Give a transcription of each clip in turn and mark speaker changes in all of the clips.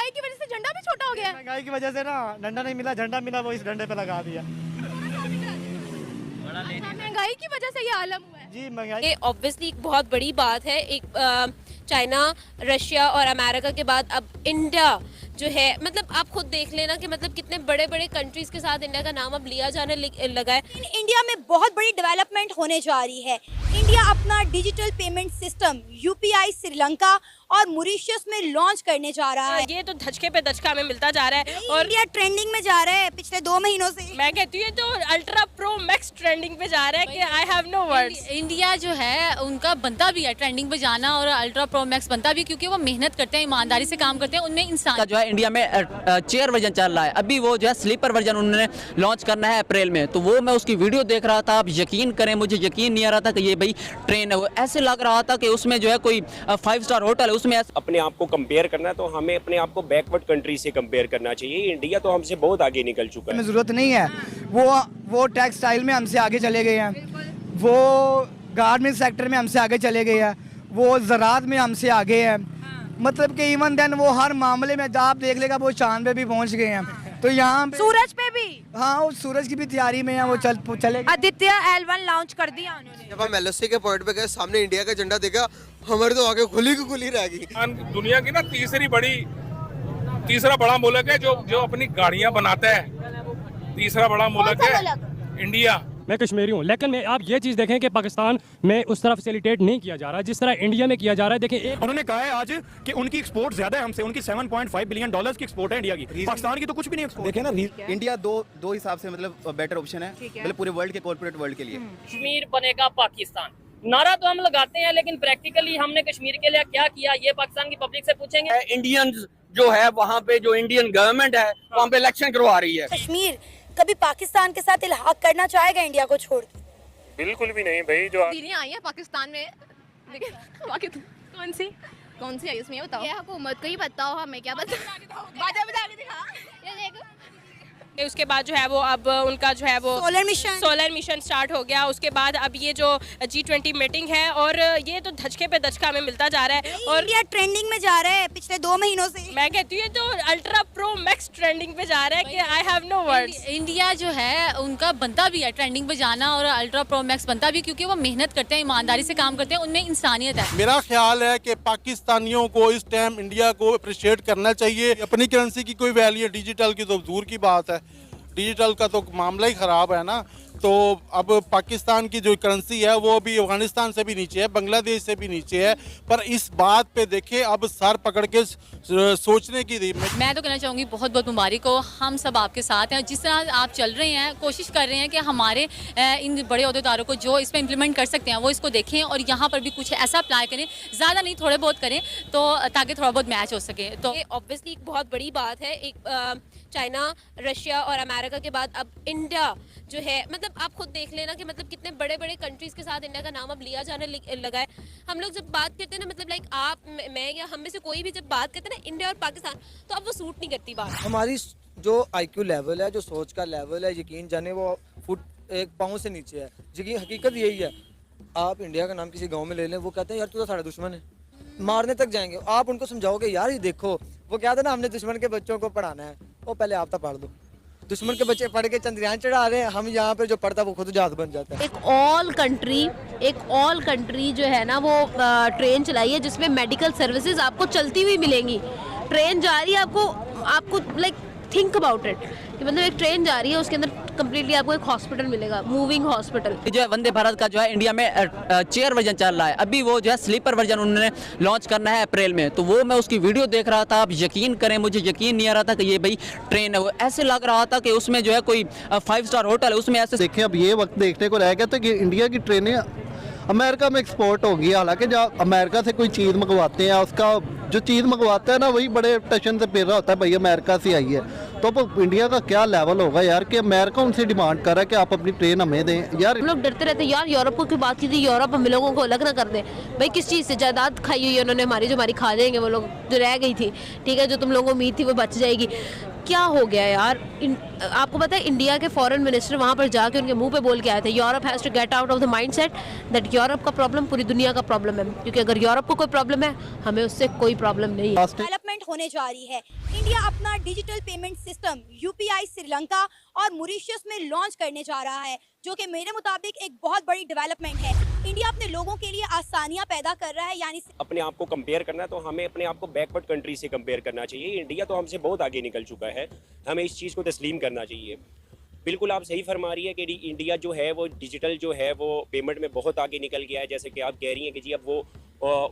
Speaker 1: महंगाई की वजह से झंडा भी छोटा हो गया है।
Speaker 2: महंगाई की वजह से ना डंडा नहीं मिला, झंडा मिला, वो इस डंडे पे लगा दिया।
Speaker 1: महंगाई की वजह से ये आलम हुआ है
Speaker 2: जी। महंगाई
Speaker 3: ये ऑब्वियसली एक बहुत बड़ी बात है। एक चाइना, रशिया और अमेरिका के बाद अब इंडिया जो है, मतलब आप खुद देख लेना कि मतलब कितने बड़े बड़े कंट्रीज के साथ इंडिया का नाम अब लिया जाने लगा है।
Speaker 4: इंडिया में बहुत बड़ी डेवलपमेंट होने जा रही है। इंडिया अपना digital payment system UPI Sri Lanka और मॉरिशस में लॉन्च करने जा रहा है।
Speaker 3: ये तो धचके पे धचका हमें मिलता जा रहा है और
Speaker 4: इंडिया ट्रेंडिंग में जा रहा है पिछले 2 महीनों से।
Speaker 3: मैं कहती हूँ तो अल्ट्रा प्रो मैक्स ट्रेंडिंग पे जा रहा है कि I have no words.
Speaker 1: India जो है उनका बनता भी है ट्रेंडिंग पे जाना और अल्ट्रा प्रो मैक्स बनता भी, क्योंकि वो मेहनत करते हैं, ईमानदारी से काम करते हैं, उनमें इंसान
Speaker 5: का जो है इंडिया में चेयर वर्जन चल रहा है। अभी वो जो है स्लीपर वर्जन उन्होंने लॉन्च करना है अप्रैल में, तो वो मैं उसकी वीडियो देख रहा था। आप यकीन करें, मुझे यकीन नहीं आ रहा था कि ये भाई ट्रेन है। वो ऐसे लग रहा था कि उसमें जो है कोई 5 स्टार होटल है, उसमें
Speaker 6: अपने आप को कंपेयर करना है तो हमें अपने आप को बैकवर्ड कंट्री से कंपेयर करना चाहिए। इंडिया तो हमसे बहुत आगे निकल चुका है।
Speaker 2: में जरूरत नहीं है। वो टेक्सटाइल में हमसे आगे चले गए हैं, वो गारमेंट सेक्टर में हमसे आगे चले गए हैं, वो ज़राअत में हमसे आगे है। मतलब कि इवन देन वो हर मामले में आप देख लेगा वो चांद पे भी पहुंच गए हैं। तो यहाँ
Speaker 4: सूरज पे भी,
Speaker 2: हाँ, वो सूरज की भी तैयारी में है, वो चले।
Speaker 4: आदित्य L1 लॉन्च कर दिया उन्होंने।
Speaker 7: जब हम LSC के पॉइंट पे गए, सामने इंडिया का झंडा देखा, हमारे तो आगे खुली की खुली रह गई।
Speaker 8: दुनिया की ना तीसरा बड़ा मुल्क है जो अपनी गाड़ियां बनाता है। तीसरा बड़ा मुल्क है इंडिया।
Speaker 9: मैं कश्मीरी हूँ, लेकिन मैं आप ये चीज़ देखें कि पाकिस्तान में उस तरह फैसिलिटेट नहीं किया जा रहा जिस तरह इंडिया में किया जा रहा है। देखें,
Speaker 10: उन्होंने कहा है आज कि उनकी एक्सपोर्ट ज्यादा है हमसे, उनकी 7.5 बिलियन डॉलर्स की एक्सपोर्ट है इंडिया की। पाकिस्तान की तो कुछ भी नहीं एक्सपोर्ट।
Speaker 11: देखें ना, इंडिया दो हिसाब से मतलब बेटर ऑप्शन है, मतलब पूरे वर्ल्ड के कॉर्पोरेट वर्ल्ड के लिए।
Speaker 12: कश्मीर बनेगा पाकिस्तान, नारा तो हम लगाते हैं, लेकिन प्रैक्टिकली हमने कश्मीर के लिए क्या किया ये पाकिस्तान की पब्लिक से पूछेंगे।
Speaker 13: इंडियन जो है वहाँ पे, जो इंडियन गवर्नमेंट है वहाँ पे इलेक्शन करवा रही है।
Speaker 4: कश्मीर कभी पाकिस्तान के साथ इल्हाक करना चाहेगा इंडिया को छोड़?
Speaker 8: बिल्कुल भी नहीं भाई। जो
Speaker 1: तब्दीलियां आई हैं पाकिस्तान में, लेकिन कौन सी आई उसमें बताओ। ये हुकूमत को ही पता हो, हमें क्या पता। बता के दिखा। ये देख,
Speaker 3: उसके बाद जो है वो अब उनका जो है वो सोलर मिशन स्टार्ट हो गया। उसके बाद अब ये जो G20 मीटिंग है, और ये तो धचके पे धचका हमें मिलता जा रहा है और
Speaker 4: इंडिया ट्रेंडिंग में जा रहा है पिछले 2 महीनों से।
Speaker 3: मैं कहती हूँ तो अल्ट्रा प्रो मैक्स ट्रेंडिंग पे जा रहा है कि I have no words.
Speaker 1: India जो है उनका बनता भी है ट्रेंडिंग पे जाना और अल्ट्रा प्रो मैक्स बनता भी, क्योंकि वो मेहनत करते हैं, ईमानदारी से काम करते हैं, उनमें इंसानियत है।
Speaker 14: मेरा ख्याल है कि पाकिस्तानियों को इस टाइम इंडिया को अप्रिशिएट करना चाहिए। अपनी करेंसी की कोई वैल्यू, डिजिटल की तो दूर की बात है, डिजिटल का तो मामला ही ख़राब है ना। तो अब पाकिस्तान की जो करेंसी है वो भी अफगानिस्तान से भी नीचे है, बांग्लादेश से भी नीचे है। पर इस बात पे देखें, अब सर पकड़ के सोचने की
Speaker 1: मैं तो कहना चाहूँगी बहुत बहुत मुबारक हो, हम सब आपके साथ हैं। जिस तरह आप चल रहे हैं, कोशिश कर रहे हैं कि हमारे इन बड़े अहदेदारों को जो इस पर इम्प्लीमेंट कर सकते हैं वो इसको देखें और यहाँ पर भी कुछ ऐसा अप्लाई करें, ज़्यादा नहीं थोड़े बहुत करें, तो ताकि थोड़ा बहुत मैच हो सके। तो
Speaker 3: ये ऑब्वियसली एक बहुत बड़ी बात है। एक चाइना, रशिया और अमेरिका के बाद अब इंडिया जो है, मतलब आप खुद देख लेना कि मतलब कितने बड़े बड़े कंट्रीज के साथ इंडिया का नाम अब लिया जाने लगा है। हम लोग जब बात करते हैं ना, मतलब लाइक आप, मैं या हम में से कोई भी जब बात करते हैं ना इंडिया और पाकिस्तान, तो अब वो सूट नहीं करती बात।
Speaker 7: हमारी जो IQ लेवल है, जो सोच का लेवल है, यकीन जाने वो फुट 1 पाँव से नीचे है। यकीन हकीकत यही है। आप इंडिया का नाम किसी गाँव में ले लें, वो कहते हैं यार तू तो सारा दुश्मन है, मारने तक जाएंगे। आप उनको समझाओगे यार ये देखो, वो कहते हैं ना हमने दुश्मन के बच्चों को पढ़ाना है, वो पहले आप तक पढ़ दो। दुश्मन के बच्चे पढ़ के चंद्रयान चढ़ा रहे हैं, हम यहाँ पे जो पढ़ता वो खुद जहाज बन जाता है।
Speaker 15: एक ऑल कंट्री जो है ना वो ट्रेन चलाई है जिसमें मेडिकल सर्विसेज आपको चलती हुई मिलेंगी। ट्रेन जा रही है, आपको लाइक थिंक अबाउट इट कि मतलब एक ट्रेन जा रही है, उसके अंदर कम्प्लीटली आपको एक हॉस्पिटल मिलेगा, मूविंग हॉस्पिटल।
Speaker 5: जो है वंदे भारत का जो है इंडिया में चेयर वर्जन चल रहा है। अभी वो जो है स्लीपर वर्जन उन्होंने लॉन्च करना है अप्रैल में, तो वो मैं उसकी वीडियो देख रहा था। आप यकीन करें, मुझे यकीन नहीं आ रहा था कि ये भाई ट्रेन है। वो ऐसे लग रहा था कि उसमें जो है कोई 5 स्टार होटल है, उसमें ऐसे।
Speaker 16: देखें, अब ये वक्त देखने को रह गया था कि इंडिया की ट्रेनें अमेरिका में एक्सपोर्ट होगी। हालांकि जब अमेरिका से कोई चीज़ मंगवाते हैं, उसका जो चीज़ मंगवाता है ना वही बड़े टशन से फिर रहा होता है भाई अमेरिका से आई है। तो अब इंडिया का क्या लेवल होगा यार कि अमेरिका उनसे डिमांड कर रहा है कि आप अपनी ट्रेन हमें दें। यार
Speaker 15: हम लोग डरते रहते हैं यार, यूरोप की बात की थी, यूरोप हम लोगों को अलग ना कर दे। भाई किस चीज़ से जायदाद खाई हुई है उन्होंने हमारी, जो हमारी खा जाएंगे वो लोग, जो रह गई थी, ठीक है, जो तुम लोगों को उम्मीद थी वो बच जाएगी। क्या हो गया यार? आपको पता है इंडिया के फॉरेन मिनिस्टर वहाँ पर जाके उनके मुंह पे बोल के आए थे, Europe has to get out of the mindset that Europe का प्रॉब्लम पूरी दुनिया का प्रॉब्लम है, क्योंकि अगर यूरोप को कोई प्रॉब्लम है हमें उससे कोई प्रॉब्लम नहीं है।
Speaker 4: डेवलपमेंट होने जा रही है। इंडिया अपना digital payment system UPI Sri Lanka और मॉरिशस में लॉन्च करने जा रहा है, जो कि मेरे मुताबिक एक बहुत बड़ी डेवलपमेंट है। इंडिया अपने लोगों के लिए आसानियां पैदा कर रहा है, यानी
Speaker 6: अपने आप को कंपेयर करना है तो हमें अपने आप को बैकवर्ड कंट्री से कंपेयर करना चाहिए। इंडिया तो हमसे बहुत आगे निकल चुका है, हमें इस चीज़ को तस्लीम करना चाहिए। बिल्कुल आप सही फरमा रही है कि इंडिया जो है वो डिजिटल जो है वो पेमेंट में बहुत आगे निकल गया है। जैसे कि आप कह रही हैं कि जी अब वो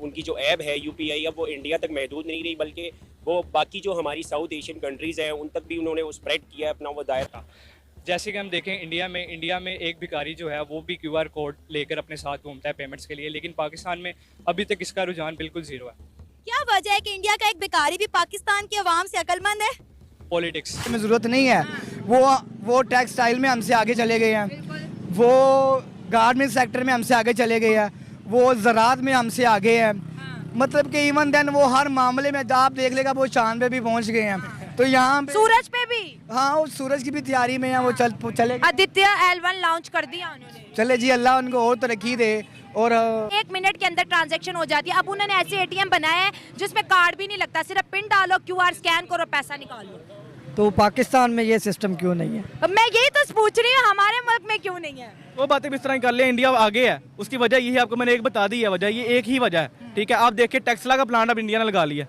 Speaker 6: उनकी जो ऐप है यूपीआई अब वो इंडिया तक महदूद नहीं रही, बल्कि वो बाकी जो हमारी साउथ एशियन कंट्रीज़ हैं उन तक भी उन्होंने वो स्प्रेड किया है अपना वो दायरा।
Speaker 17: जैसे कि हम देखें इंडिया में एक भिखारी जो है वो भी QR कोड लेकर अपने साथ घूमता है पेमेंट्स के लिए, लेकिन पाकिस्तान में अभी तक इसका रुझान बिल्कुल जीरो है।
Speaker 4: क्या वजह है कि इंडिया का एक भिखारी भी पाकिस्तान के अवाम से अक्लमंद है?
Speaker 17: पॉलिटिक्स
Speaker 2: में ज़रूरत नहीं है। वो टेक्सटाइल में हमसे आगे चले गए हैं, वो गारमेंट सेक्टर में हमसे आगे चले गए हैं, वो ज़राअत में हमसे आगे है। मतलब कि इवन देन वो हर मामले में आप देख लेगा वो चांद पे भी पहुंच गए हैं। तो यहाँ
Speaker 18: सूरज पे भी,
Speaker 2: हाँ वो सूरज की भी तैयारी में है, वो चले
Speaker 18: आदित्य L1 लॉन्च कर दिया उन्होंने।
Speaker 2: चले जी, अल्लाह उनको और तरक्की दे। और
Speaker 18: 1 मिनट के अंदर ट्रांजैक्शन हो जाती है। अब उन्होंने ऐसे ATM बनाया है जिसमें कार्ड भी नहीं लगता, सिर्फ पिन डालो, QR स्कैन करो, पैसा निकालो।
Speaker 2: तो पाकिस्तान में ये सिस्टम क्यों नहीं है?
Speaker 18: मैं यही तो पूछ रही हूँ, हमारे मुल्क में क्यों नहीं है?
Speaker 19: वो बातें भी इस तरह कर ले, इंडिया आगे है, उसकी वजह यही है, आपको मैंने एक बता दी है वजह, ये एक ही वजह है। ठीक है, आप देखिए टेस्ला का प्लांट अब इंडिया ने लगा लिया।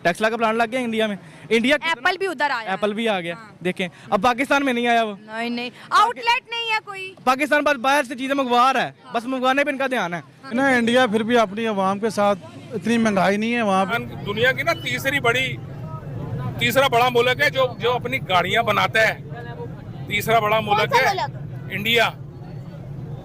Speaker 19: टेस्ला का प्लांट लग गया इंडिया में। इंडिया
Speaker 18: एप्पल भी उधर आया,
Speaker 19: एप्पल भी आ गया। देखें अब पाकिस्तान में नहीं आया वो।
Speaker 18: नहीं आउटलेट नहीं है कोई।
Speaker 19: पाकिस्तान बस बाहर से चीजें मंगवा रहा है, बस मंगवाने पे इनका ध्यान है
Speaker 14: ना। इंडिया फिर भी अपनी आवाम के साथ इतनी महंगाई नहीं है वहाँ पे।
Speaker 8: दुनिया की ना तीसरा बड़ा मुल्क है जो अपनी गाड़ियां बनाता है। तीसरा बड़ा मुल्क है इंडिया,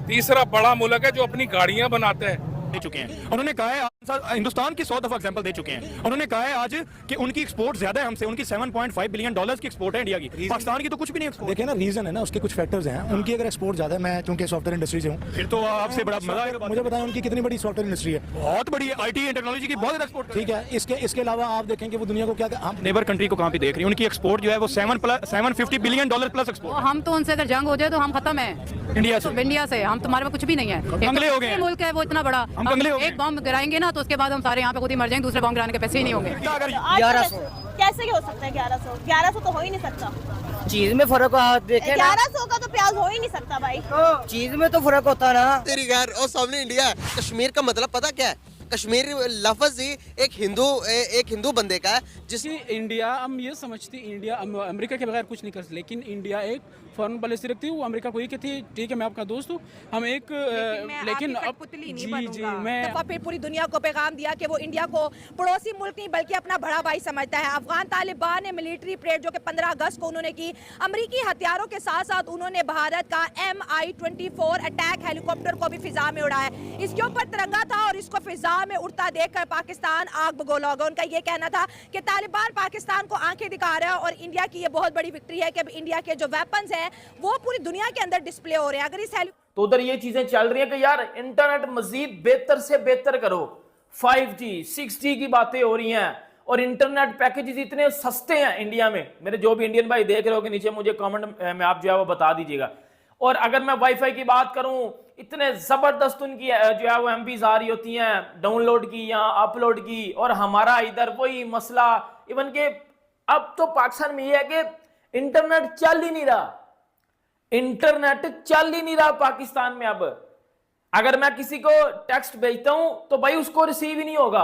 Speaker 8: तीसरा बड़ा मुल्क है जो अपनी गाड़ियां बनाता है।
Speaker 10: दे चुके हैं। उन्होंने कहा है हिंदुस्तान की 100 दफा एग्जांपल दे चुके हैं। उन्होंने कहा है आज कि उनकी एक्सपोर्ट ज्यादा है हमसे, उनकी $7.5 बिलियन की एक्सपोर्ट है इंडिया की। पाकिस्तान की तो कुछ भी नहीं एक्सपोर्ट।
Speaker 20: देखिए ना, रीजन है ना, उसके कुछ फैक्टर्स हैं। उनकी अगर एक्सपोर्ट ज्यादा है, मैं चूंकि सॉफ्टवेयर इंडस्ट्री से हूँ,
Speaker 10: फिर तो आपसे बड़ा मजा आएगा।
Speaker 20: मुझे बताएं उनकी कितनी बड़ी सॉफ्टवेयर इंडस्ट्री है।
Speaker 10: बहुत बड़ी है, IT एंड टेक्नोलॉजी की बहुत एक्सपोर्ट।
Speaker 20: ठीक है, इसके अलावा आप देखेंगे वो दुनिया को क्या, हम
Speaker 10: नेबर कंट्री को कहाँ पे देख रही है, उनकी एक्सपोर्ट जो है वो $750 बिलियन प्लस एक्सपोर्ट।
Speaker 21: हम तो उनसे अगर जंग हो जाए तो हम खत्म है इंडिया से। हम तुम्हारे में कुछ भी नहीं है,
Speaker 10: कंगले हो गए।
Speaker 21: मुल्क है वो इतना बड़ा,
Speaker 10: हम कंगले हो गए।
Speaker 21: एक बॉम्ब गिराएंगे ना तो उसके बाद हम सारे यहाँ पे खुद ही मर जाएंगे, दूसरे बॉम्ब गिराने के पैसे ही नहीं होंगे।
Speaker 22: 1100 कैसे हो सकता है? 1100 तो हो ही नहीं सकता।
Speaker 23: चीज में फर्क
Speaker 22: 1100 का तो प्याज हो ही नहीं सकता भाई।
Speaker 23: चीज में तो फर्क होता है ना।
Speaker 24: तेरी खैर और सामने इंडिया है। कश्मीर का मतलब पता क्या है? कश्मीर लफ्ज ही एक हिंदू बंदे का है जिस
Speaker 25: इंडिया हम ये समझते इंडिया अमेरिका के बगैर कुछ नहीं कर सकते, लेकिन इंडिया एक फॉरेन पॉलिसी रखती है। वो अमेरिका को ही कहती है ठीक है मैं आपका दोस्त हूँ, हम एक लेकिन अब जी मैं
Speaker 18: फिर पूरी दुनिया को पैगाम दिया कि वो इंडिया को पड़ोसी मुल्क नहीं बल्कि अपना बड़ा भाई समझता है। अफगान तालिबान ने मिलिट्री परेड जो कि 15 अगस्त को उन्होंने की, अमेरिकी हथियारों के साथ साथ उन्होंने भारत का MI-24 अटैक हेलीकॉप्टर को भी फिजा में उड़ाया। इसके ऊपर तिरंगा था और इसको फिजा में उड़ता देखकर पाकिस्तान आग बगोला होगा। उनका ये कहना था कि तालिबान पाकिस्तान को आंखें दिखा रहा है और इंडिया की ये बहुत बड़ी विक्ट्री है कि अब इंडिया के जो वेपन्स हैं वो पूरी दुनिया के अंदर डिस्प्ले हो रहे हैं। अगर इस
Speaker 12: तो उधर ये चीजें चल रही है कि यार इंटरनेट मजीद बेहतर से बेहतर करो, 5G 6G की बातें हो रही हैं और इंटरनेट पैकेजेस इतने सस्ते हैं इंडिया में। मेरे जो भी इंडियन भाई देख रहे हो कि नीचे मुझे कमेंट में आप जो है वो बता दीजिएगा। और अगर मैं वाईफाई की बात करूं, इतने जबरदस्त उनकी जो है वो MPs आ रही होती हैं डाउनलोड की या अपलोड की, और हमारा इधर वही मसला इवन के अब तो पाकिस्तान में ये है कि इंटरनेट चल ही नहीं रहा। इंटरनेट चल ही नहीं रहा पाकिस्तान में। अब अगर मैं किसी को टेक्स्ट भेजता हूं तो भाई उसको रिसीव ही नहीं होगा।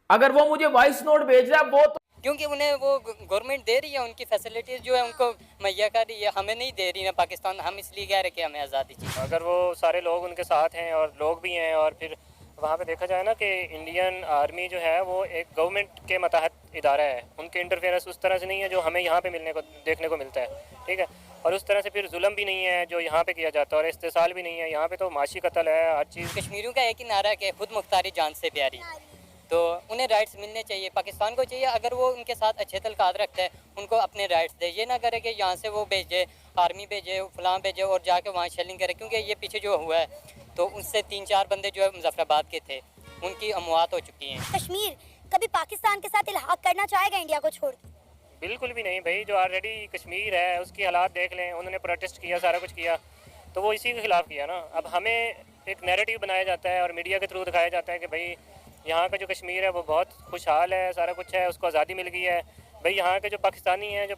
Speaker 12: अगर वो मुझे वॉइस नोट भेज रहा है वो तो
Speaker 26: क्योंकि उन्हें वो गवर्नमेंट दे रही है, उनकी फैसिलिटीज जो है उनको मुहैया कर रही है, हमें नहीं दे रही ना पाकिस्तान। हम इसलिए कह रहे कि हमें आज़ादी चाहिए।
Speaker 27: अगर वो सारे लोग उनके साथ हैं और लोग भी हैं, और फिर वहाँ पे देखा जाए ना कि इंडियन आर्मी जो है वो एक गवर्नमेंट के मतहत इदारा है, उनके इंटरफेरेंस उस तरह से नहीं है जो हमें यहाँ पे देखने को मिलता है। ठीक है, और उस तरह से फिर जुल्म भी नहीं है जो यहाँ पे किया जाता है, और इस्तेसाल भी नहीं है। यहाँ पे तो माशी कत्ल है, हर चीज़।
Speaker 26: कश्मीरियों का एक ही नारा है कि खुद मुख्तारी जान से प्यारी, तो उन्हें राइट्स मिलने चाहिए। पाकिस्तान को चाहिए अगर वो उनके साथ अच्छे तल्कात रखता है उनको अपने राइट्स दे, ये ना करे कि यहाँ से वो भेजे, आर्मी भेजे, फलां भेजे और जाके वहाँ शेलिंग करे। क्योंकि ये पीछे जो हुआ है तो उससे 3-4 बंदे जो है मुजफ्फराबाद के थे, उनकी अमवात हो चुकी हैं।
Speaker 4: कश्मीर कभी पाकिस्तान के साथ इल्हाक करना चाहेगा इंडिया को छोड़?
Speaker 27: बिल्कुल भी नहीं भाई, जो ऑलरेडी कश्मीर है उसकी हालात देख लें, उन्होंने प्रोटेस्ट किया, सारा कुछ किया, तो वो इसी के खिलाफ किया ना। अब हमें एक नैरेटिव बनाया जाता है और मीडिया के थ्रू दिखाया जाता है कि भाई यहाँ का जो कश्मीर है वो बहुत खुशहाल है, सारा कुछ है, उसको आज़ादी मिल गई है। भाई यहाँ के जो पाकिस्तानी हैं, जो